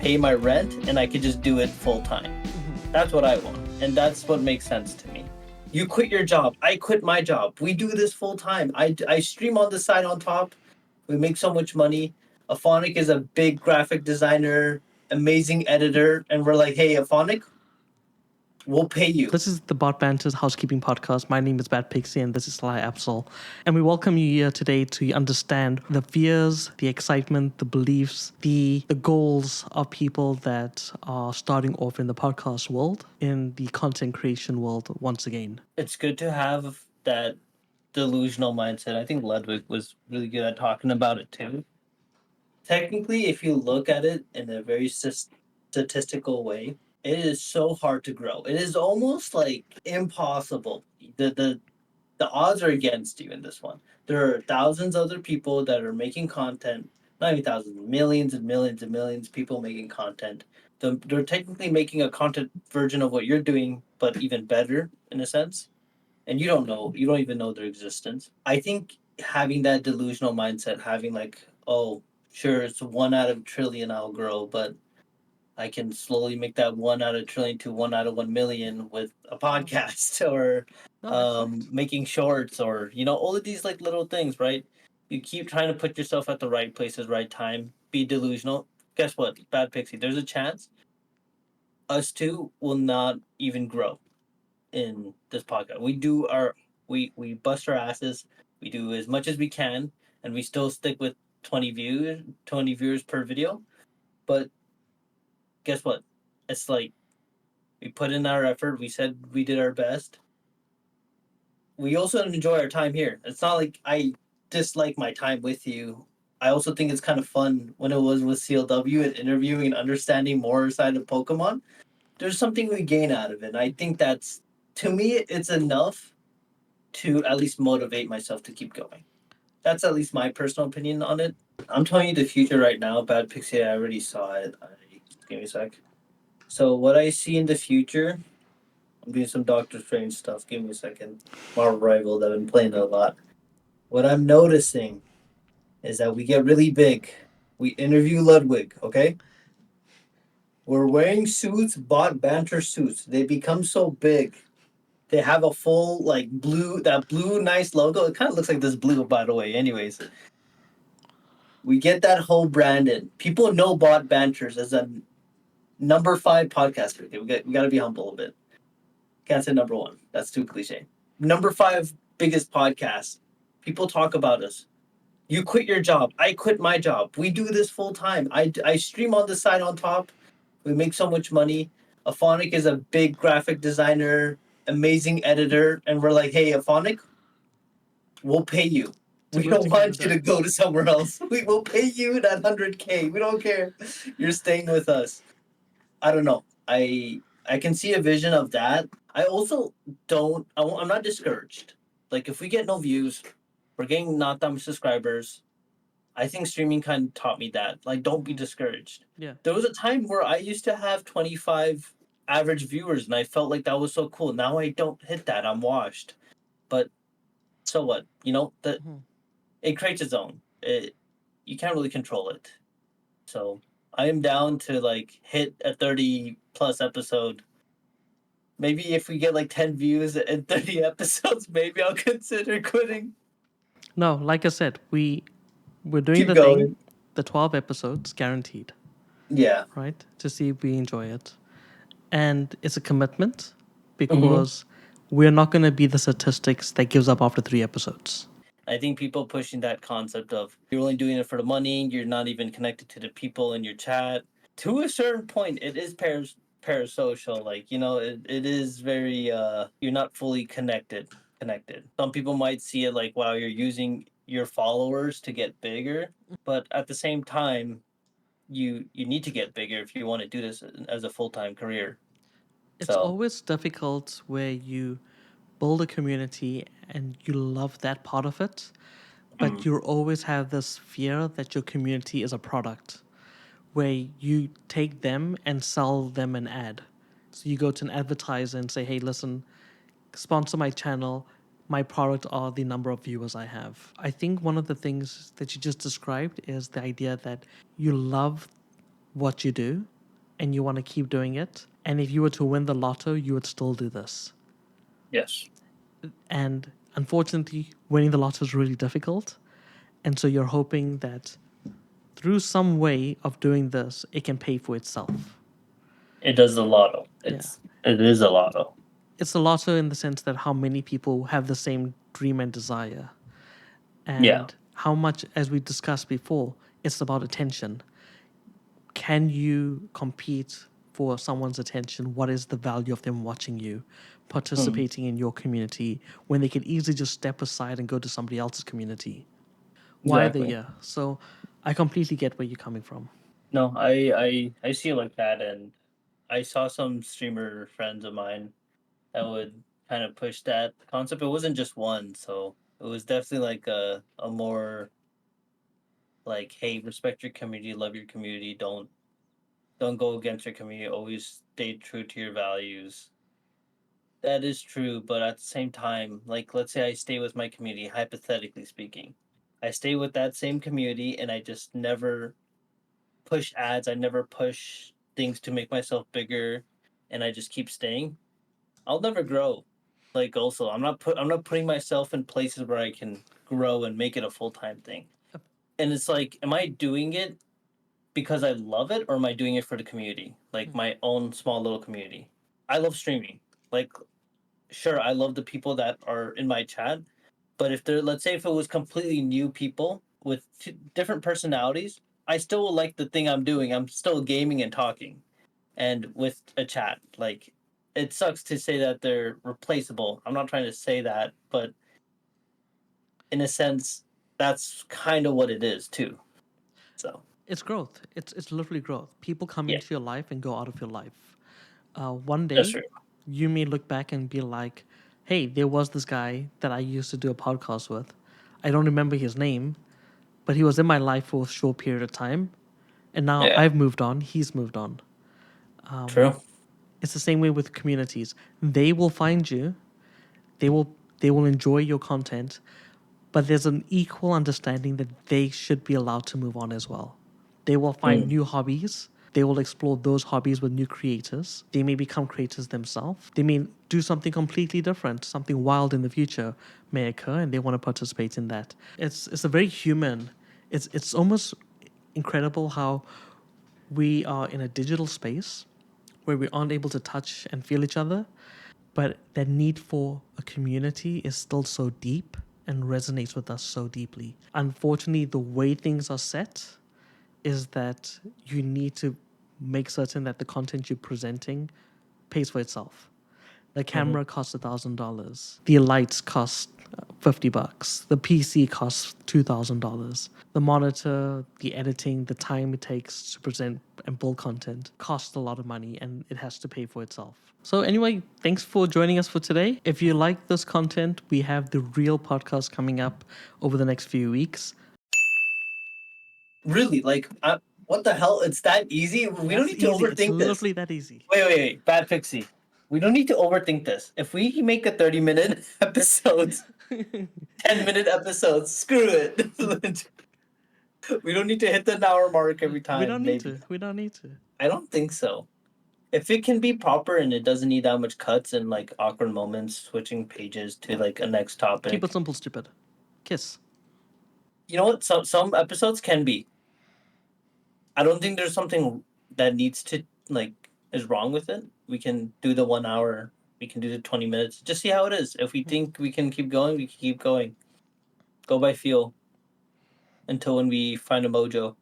pay my rent and I could just do it full time. That's what I want. And that's what makes sense to me. You quit your job. I quit my job. We do this full time. I stream on the side on top. We make so much money. Aphonic is a big graphic designer, amazing editor. And we're like, hey, Aphonic, we'll pay you. This is the Banters Housekeeping Podcast. My name is Bad Pixie and this is Sly Absol. And we welcome you here today to understand the fears, the excitement, the beliefs, the goals of people that are starting off in the podcast world, in the content creation world once again. It's good to have that delusional mindset. I think Ludwig was really good at talking about it too. Technically, if you look at it in a very statistical way, it is so hard to grow. It is almost like impossible. The odds are against you in this one. There are thousands of other people that are making content. Not even thousands, millions and millions and millions of people making content. They're technically making a content version of what you're doing, but even better in a sense. And you don't even know their existence. I think having that delusional mindset, having like, oh, sure, it's 1 out of 1 trillion I'll grow, but I can slowly make that 1 out of 1 trillion to 1 out of 1 million with a podcast or making shorts or, all of these like little things, right? You keep trying to put yourself at the right places, right time, be delusional. Guess what? Bad Pixie, there's a chance us two will not even grow in this podcast. We bust our asses. We do as much as we can, and we still stick with 20 viewers per video. But guess what? It's like we put in our effort. We said we did our best. We also enjoy our time here. It's not like I dislike my time with you. I also think it's kind of fun when it was with CLW and interviewing and understanding more side of Pokemon. There's something we gain out of it. I think that's, to me, it's enough to at least motivate myself to keep going. That's at least my personal opinion on it. I'm telling you the future right now. Bad Pixie, I already saw it. Give me a sec. So what I see in the future, I'm doing some Doctor Strange stuff. Give me a second. Marvel Rival, I've been playing it a lot. What I'm noticing is that we get really big. We interview Ludwig, okay? We're wearing suits, bought banter suits. They become so big. They have a full that blue nice logo. It kind of looks like this blue, by the way. Anyways, we get that whole brand in. People know Bot Banters as a number 5 podcaster. Okay, we got to be humble a bit. Can't say number 1. That's too cliche. Number 5 biggest podcast. People talk about us. You quit your job. I quit my job. We do this full time. I stream on the side on top. We make so much money. Aphonic is a big graphic designer, amazing editor, and we're like, hey, Aphonic, we'll pay you. We don't want you to go to somewhere else. We will pay you that 100K. We don't care. You're staying with us. I don't know. I can see a vision of that. I also I'm not discouraged. Like, if we get no views, we're getting not that much subscribers. I think streaming kind of taught me that. Like, don't be discouraged. Yeah. There was a time where I used to have 25 average viewers, and I felt like that was so cool. Now I don't hit that. I'm washed. But so what? It creates its own. You can't really control it. So I am down to hit a 30 plus episode. Maybe if we get 10 views and 30 episodes, maybe I'll consider quitting. No, like I said, we're doing Keep the going. thing, the 12 episodes guaranteed. Yeah. Right? To see if we enjoy it. And it's a commitment because we're not going to be the statistics that gives up after 3 episodes. I think people pushing that concept of you're only doing it for the money, you're not even connected to the people in your chat. To a certain point, it is parasocial. It is very, you're not fully connected. Some people might see it like, wow, you're using your followers to get bigger. But at the same time, you need to get bigger if you want to do this as a full-time career. It's always difficult where you build a community and you love that part of it, but you always have this fear that your community is a product where you take them and sell them an ad. So you go to an advertiser and say, hey, listen, sponsor my channel. My product are the number of viewers I have. I think one of the things that you just described is the idea that you love what you do and you want to keep doing it. And if you were to win the lotto, you would still do this. Yes. And unfortunately, winning the lotto is really difficult. And so you're hoping that through some way of doing this, it can pay for itself. It does the lotto. Yeah. It is a lotto. It's a lotto in the sense that how many people have the same dream and desire. Yeah. And how much, as we discussed before, it's about attention. Can you compete for someone's attention? What is the value of them watching you, participating in your community, when they can easily just step aside and go to somebody else's community? Why are they Exactly. here? So I completely get where you're coming from. No, I see it like that, and I saw some streamer friends of mine that would kind of push that concept. It wasn't just one, so it was definitely like a more like, hey, respect your community, love your community, don't go against your community, always stay true to your values. That is true, but at the same time, like let's say I stay with my community, hypothetically speaking. I stay with that same community and I just never push ads, I never push things to make myself bigger and I just keep staying. I'll never grow. Like also, I'm not putting myself in places where I can grow and make it a full-time thing. And it's like, am I doing it because I love it or am I doing it for the community? Like my own small little community. I love streaming. Like sure, I love the people that are in my chat, but if they're, let's say if it was completely new people with different personalities, I still will like the thing I'm doing. I'm still gaming and talking and with a chat. Like it sucks to say that they're replaceable. I'm not trying to say that, but in a sense, that's kind of what it is too. So It's growth. It's literally growth. People come yeah, into your life and go out of your life. One that's day, true. you may look back and be like, "Hey, there was this guy that I used to do a podcast with. I don't remember his name, but he was in my life for a short period of time, and now Yeah, I've moved on. He's moved on." true. It's the same way with communities. They will find you. They will enjoy your content, but there's an equal understanding that they should be allowed to move on as well. They will find Mm, new hobbies. They will explore those hobbies with new creators. They may become creators themselves. They may do something completely different, something wild in the future may occur, and they want to participate in that. It's a very human. It's almost incredible how we are in a digital space where we aren't able to touch and feel each other, but that need for a community is still so deep and resonates with us so deeply. Unfortunately, the way things are set is that you need to make certain that the content you're presenting pays for itself. The mm-hmm. camera costs $1,000. The lights cost $50. The PC costs $2,000. The monitor, the editing, the time it takes to present and build content costs a lot of money, and it has to pay for itself. So anyway, thanks for joining us for today. If you like this content, we have the real podcast coming up over the next few weeks. Really, like, what the hell? It's that easy. We don't That's need to easy. It's overthink this. literally that easy. Wait. Bad Pixie. We don't need to overthink this. If we make a 30-minute episodes, 10-minute episodes, screw it. We don't need to hit the hour mark every We time, don't need maybe. to. We don't need to. I don't think so. If it can be proper and it doesn't need that much cuts and like awkward moments, switching pages to like a next Keep topic. it simple, stupid. Kiss. You know what? Some episodes can be. I don't think there's something that needs to like is wrong with it. We can do the 1 hour. We can do the 20 minutes. Just see how it is. If we think we can keep going, we can keep going. Go by feel until when we find a mojo.